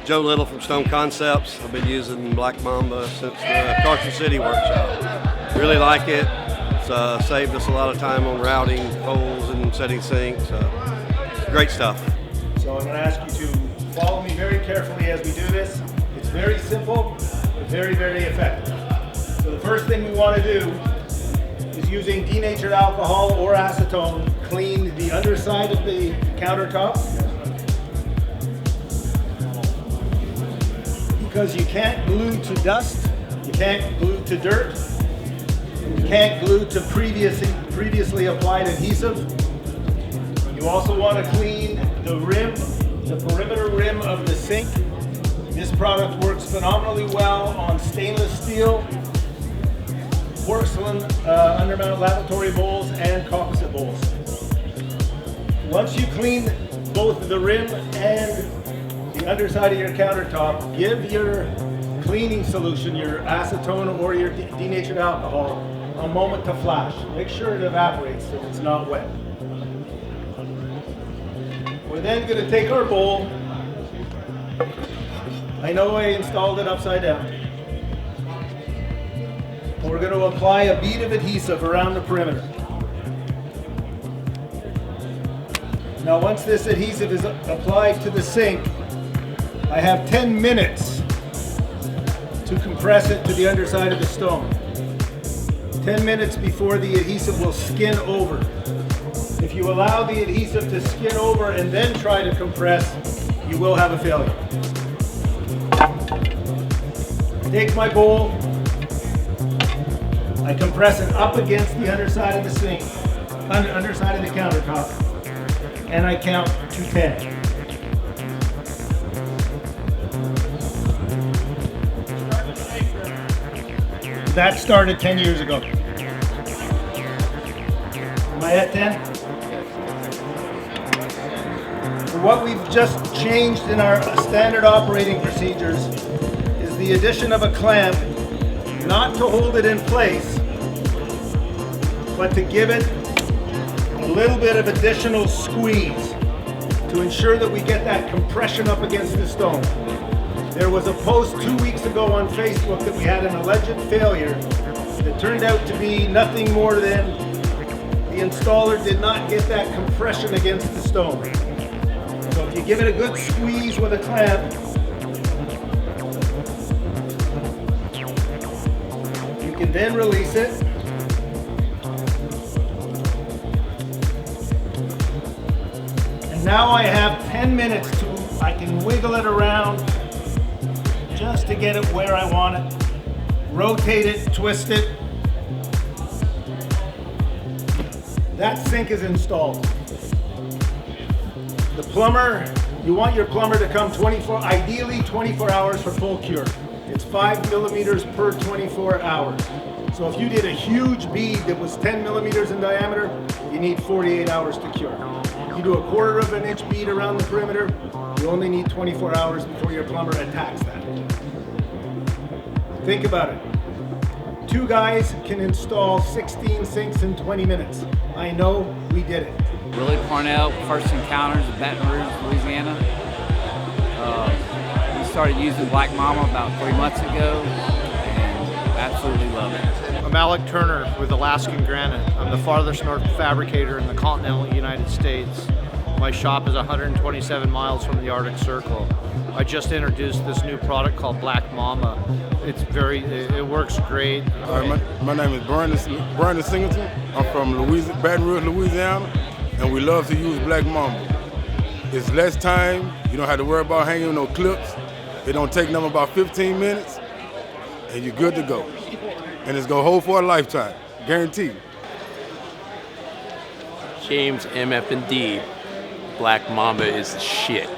Joe Little from Stone Concepts. I've been using Black Mamba since the Carson City workshop. Really like it. It's saved us a lot of time on routing holes and setting sinks. Great stuff. So I'm going to ask you to follow me very carefully as we do this. It's very simple, but very, very effective. So the first thing we want to do is, using denatured alcohol or acetone, clean the underside of the countertop. Because you can't glue to dust, you can't glue to dirt, you can't glue to previously applied adhesive. You also want to clean the rim, the perimeter rim of the sink. This product works phenomenally well on stainless steel, porcelain undermount lavatory bowls, and composite bowls. Once you clean both the rim and the underside of your countertop, give your cleaning solution, your acetone or your denatured alcohol, a moment to flash. Make sure it evaporates so it's not wet. We're then going to take our bowl. I know I installed it upside down. We're going to apply a bead of adhesive around the perimeter. Now once this adhesive is applied to the sink, I have 10 minutes to compress it to the underside of the stone. 10 minutes before the adhesive will skin over. If you allow the adhesive to skin over and then try to compress, you will have a failure. Take my bowl, I compress it up against the underside of the sink, underside of the countertop, and I count to 10. That started 10 years ago. Am I at 10? So what we've just changed in our standard operating procedures is the addition of a clamp, not to hold it in place, but to give it a little bit of additional squeeze to ensure that we get that compression up against the stone. There was a post 2 weeks ago on Facebook that we had an alleged failure that turned out to be nothing more than the installer did not get that compression against the stone. So if you give it a good squeeze with a clamp, you can then release it. And now I have 10 minutes I can wiggle it around just to get it where I want it. Rotate it, twist it. That sink is installed. The plumber, you want your plumber to come ideally 24 hours for full cure. It's 5 millimeters per 24 hours. So if you did a huge bead that was 10 millimeters in diameter, you need 48 hours to cure. If you do a 1/4 of an inch bead around the perimeter, you only need 24 hours before your plumber attacks that. Think about it. 2 guys can install 16 sinks in 20 minutes. I know, we did it. Willie Parnell, First Encounters in Baton Rouge, Louisiana. We started using Black Mamba about 3 months ago and absolutely love it. I'm Alec Turner with Alaskan Granite. I'm the farthest north fabricator in the continental United States. My shop is 127 miles from the Arctic Circle. I just introduced this new product called Black Mamba. It works great. My name is Brandon Singleton. I'm from Baton Rouge, Louisiana, and we love to use Black Mamba. It's less time. You don't have to worry about hanging no clips. It don't take nothing about 15 minutes, and you're good to go. And it's gonna hold for a lifetime, guaranteed. James MF&D, Black Mamba is the shit.